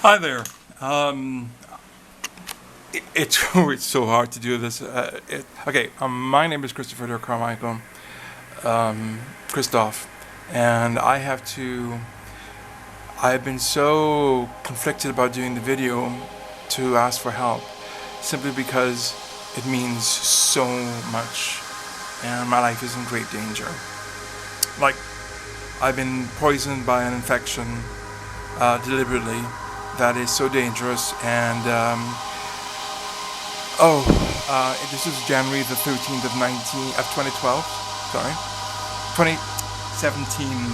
Hi there. It's so hard to do this. My name is Christopher Caermichael, Cristoph, and I've been so conflicted about doing the video to ask for help, simply because it means so much, and my life is in great danger. Like, I've been poisoned by an infection deliberately that is so dangerous, and this is January the 13th of 2012. Sorry, 2017.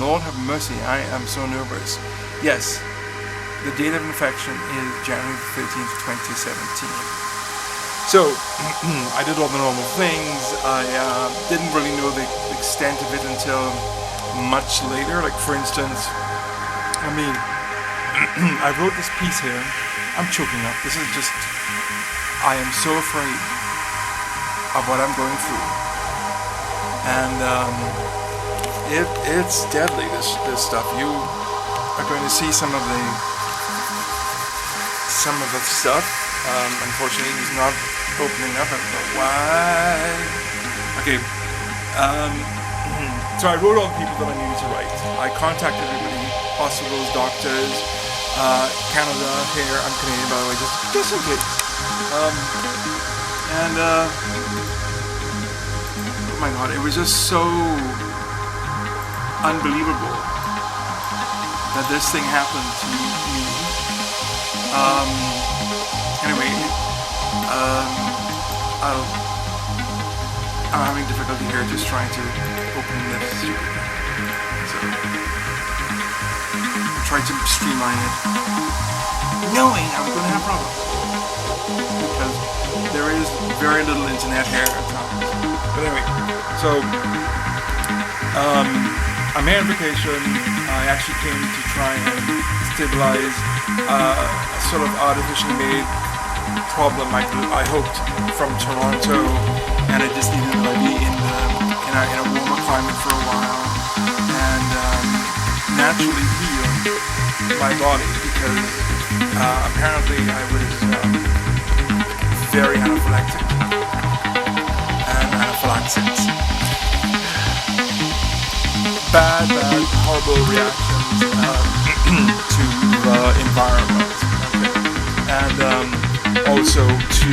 Lord have mercy, I am so nervous. Yes, the date of infection is January the 13th, 2017. So I did all the normal things. I didn't really know the extent of it until much later. Like, for instance, I wrote this piece here. I'm choking up. I am so afraid of what I'm going through. And it's deadly, this stuff. You are going to see some of the stuff. Unfortunately, he's not opening up. I don't know why. Okay. So I wrote all the people that I needed to write. I contacted everybody, hospitals, doctors, Canada, here, I'm Canadian by the way, just in case. Oh my god, it was just so unbelievable that this thing happened to me. I'm having difficulty here just trying to open this stupid thing. So I'm trying to streamline it, knowing I'm going to have problems, because there is very little internet here at times. But anyway, so I'm here on vacation. I actually came to try and stabilize a sort of artificially made problem I hoped from Toronto, and I just needed to be in a warmer climate for a while and naturally heal my body, because apparently I was very anaphylactic and anaphylaxis. Bad, horrible reactions to environment, and also to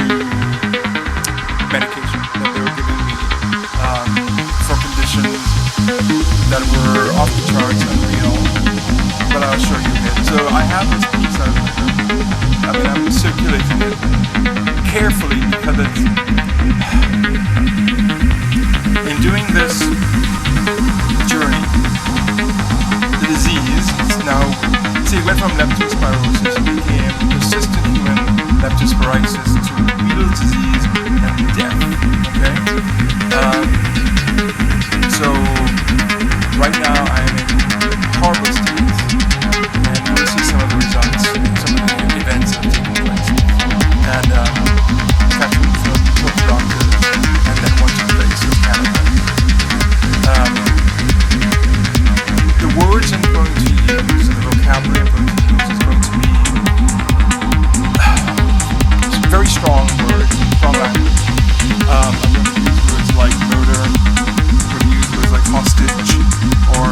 medication that they were giving me for conditions that were off the charts and real, but I'll show you it. So I have this piece I'm circulating it carefully, because it's in doing this journey, the disease is now, it went from leptospirosis, it became persistent human leptospirosis, to renal disease and death. Okay? So right now I'm in horrible states, and you will see some of the results, some of the events that have taken place. And catching from doctors, and then one to the place of Canada. The words I'm going to use, the vocabulary I'm going to use, is going to be very strong words, strong language. I'm going to use words like murder, I'm going to use words like hostage, or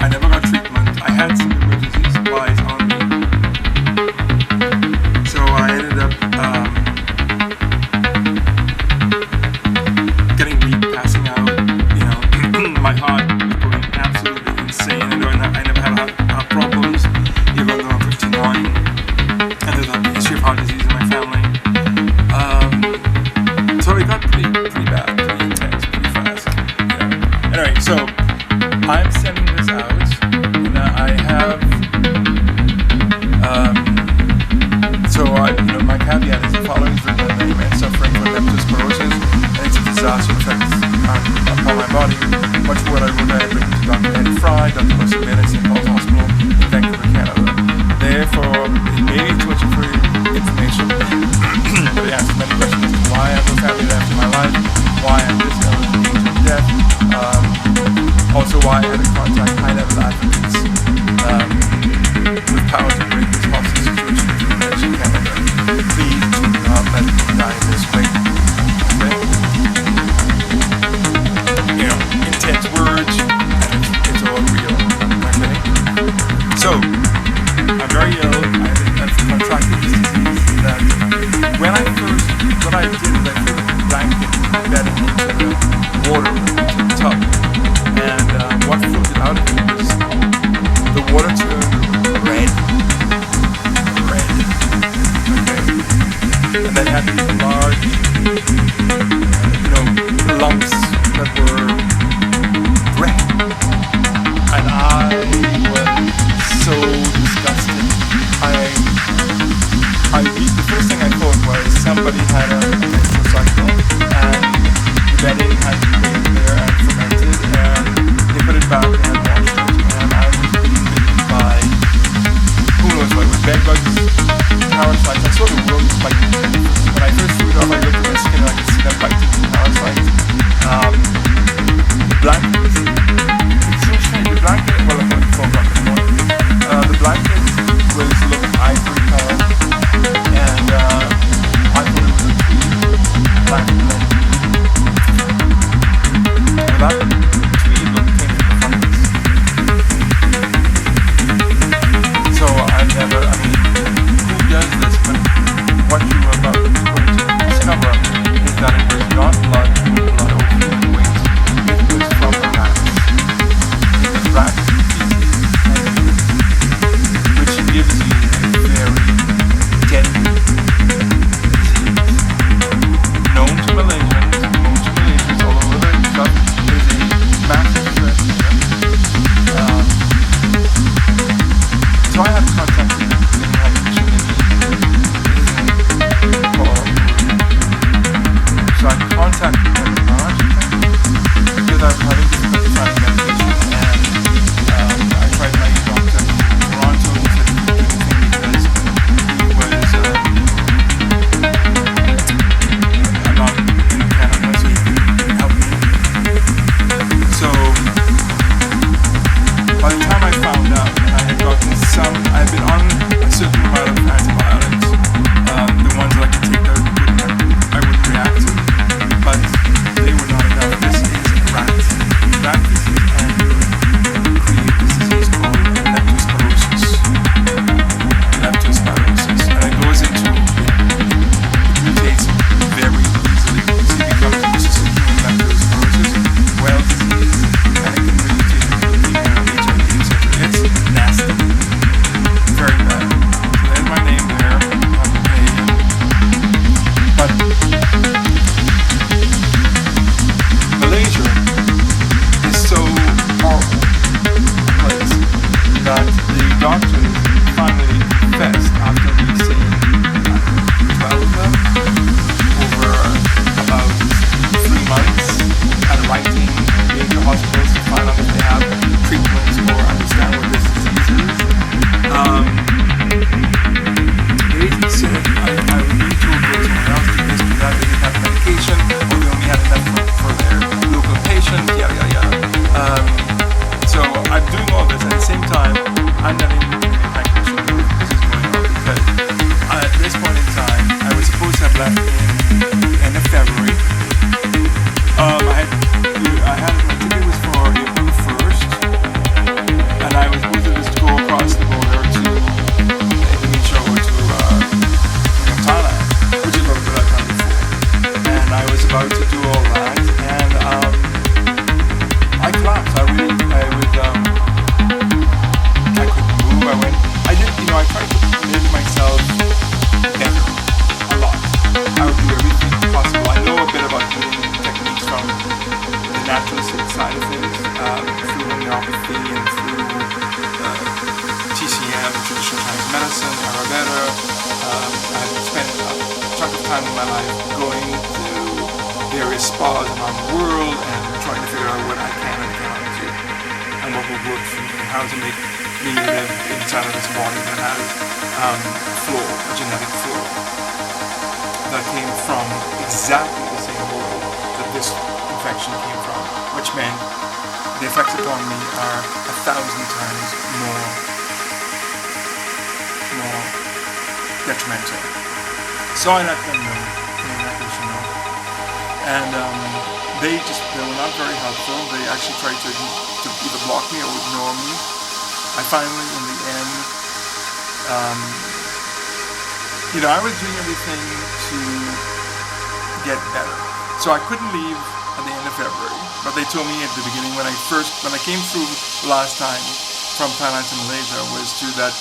I never got treatment. I had some emergency supplies on me, so I ended up getting weak, passing out. You know, my heart was going absolutely insane. I never had heart problems, even though I'm 59, and there's a history of heart disease in my family. So it got pretty bad, pretty intense, pretty fast. Yeah. Anyway, so I'm sending this out, and I have. My caveat is the following: is that many men suffering from leptospirosis, and it's a disaster effects upon my body. Much of what I wrote, I had written to Dr. Eddie Fry, Dr. Mercy Bennett, St. Paul's Hospital in Vancouver, Canada. Therefore, it may be too much for information. They asked many questions as to why I have no family left in my life, why I'm this ill and in danger of death, also why I had to contact high-level advocates with power to bring this hostage situation to the bench in Canada. Please do not let me die this way. Okay? You know, intense words, and it's all real. Okay? So, I'm very ill. I've contracted this disease that when I did is I filled a blanket embedded into the water, into the tub. And what floated out of it was the water turned red. Okay? And then had these large, lumps that were red. And I was so disgusted. The first thing I thought was somebody had a menstrual cycle and the bedding had been there and fermented, and they put it back and had washed it, and I was being bitten by who knows what, with bed bugs, parasites. I saw the worm biting. When I first threw it off, I looked at my skin and I could see them biting the parasites. The blanket, it's so strange. The blanket, well, I'm going to talk about it more. The blanket was looking ivory colored, and I thought it was a tweed blanket. That tweed look came from the fungus. So who does this? But what you are about to discover is that it was not blood or human waste. It was from the rats. It was rat feces and urine, which gives you a very deadly disease. Known to Malaysians, all over the stuff, is a massive threat to them. So I have contacted the So I contacted them in March, because I was having difficulty finding medication, and I tried my doctor in Toronto. He said he couldn't do anything because he was I'm not in Canada, so he couldn't help me. So by the time I found out, and I had gotten I had been on a certain amount of antibiotics, the ones that I could take that I wouldn't react to, but they were not enough. This is rat disease and urine create this disease called leptospirosis. And it goes into, it mutates very easily. So you become resistant to leptospirosis, Wales disease, and it can mutate into leukemia, HIV, etc. It's nasty. Very bad. So there's my name there on the page. But Malaysia is so horrible a place that the doctors finally confessed after we seen 12 of them over about 3 months and writing major hospitals to find out if they have treatments or understand what this disease is. They said I would need to go somewhere else to this, to that. They didn't have medication, or they only had enough for their local patients, yada yada yada. So I'm doing all this at the same time. I'm not even thinking I can show you this is going on, because at this point in time I was supposed to have left in the end of February. I had my ticket was for April 1st. time in my life going to various spas around the world and trying to figure out what I can and cannot do and what will work for me and how to make me live inside of this body that has a genetic flaw that came from exactly the same world that this infection came from, which meant the effects upon me are 1,000 times more detrimental. So I let them know, and they were not very helpful. They actually tried to either block me or ignore me. I finally, in the end, I was doing everything to get better. So I couldn't leave at the end of February, but they told me at the beginning when I came through last time from Thailand to Malaysia was that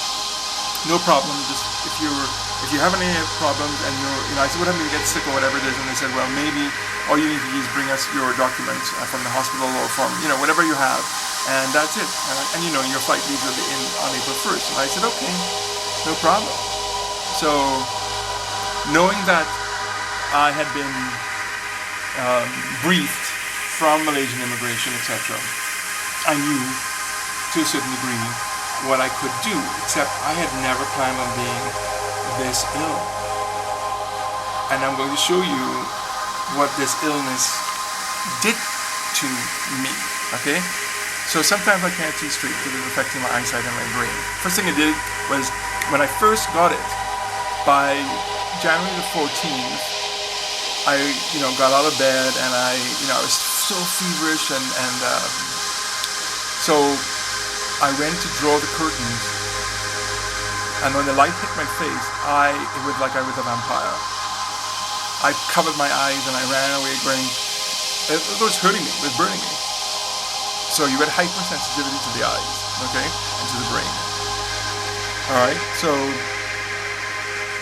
no problem, just if you have any problems and I said, what happens if you get sick or whatever it is, and they said, well, maybe all you need to do is bring us your documents from the hospital or from whatever you have, and that's it, and your flight leaves on April 1st, and I said, okay, no problem. So knowing that I had been briefed from Malaysian immigration, etc., I knew to a certain degree what I could do, except I had never planned on being this ill. And I'm going to show you what this illness did to me, okay? So sometimes I can't see straight because it's affecting my eyesight and my brain. First thing I did was, when I first got it, by January the 14th, I got out of bed and I was so feverish and so I went to draw the curtains, and when the light hit my face, it was like I was a vampire. I covered my eyes and I ran away it was hurting me, it was burning me. So you had hypersensitivity to the eyes, okay, and to the brain. Alright, so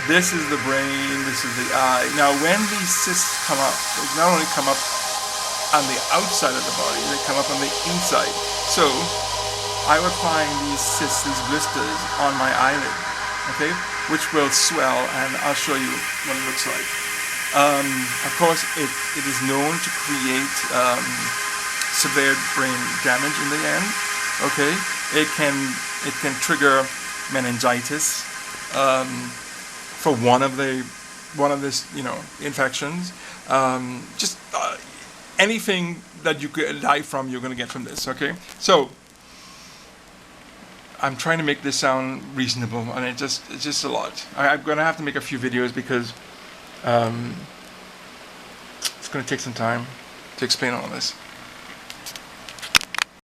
this is the brain, this is the eye. Now when these cysts come up, they not only come up on the outside of the body, they come up on the inside. So I would find these cysts, these blisters on my eyelid, okay, which will swell, and I'll show you what it looks like. Of course, it is known to create severe brain damage in the end. Okay, it can trigger meningitis for one of this infections. Anything that you could die from, you're going to get from this. Okay, so I'm trying to make this sound reasonable, and it's just a lot. I'm going to have to make a few videos because it's going to take some time to explain all this.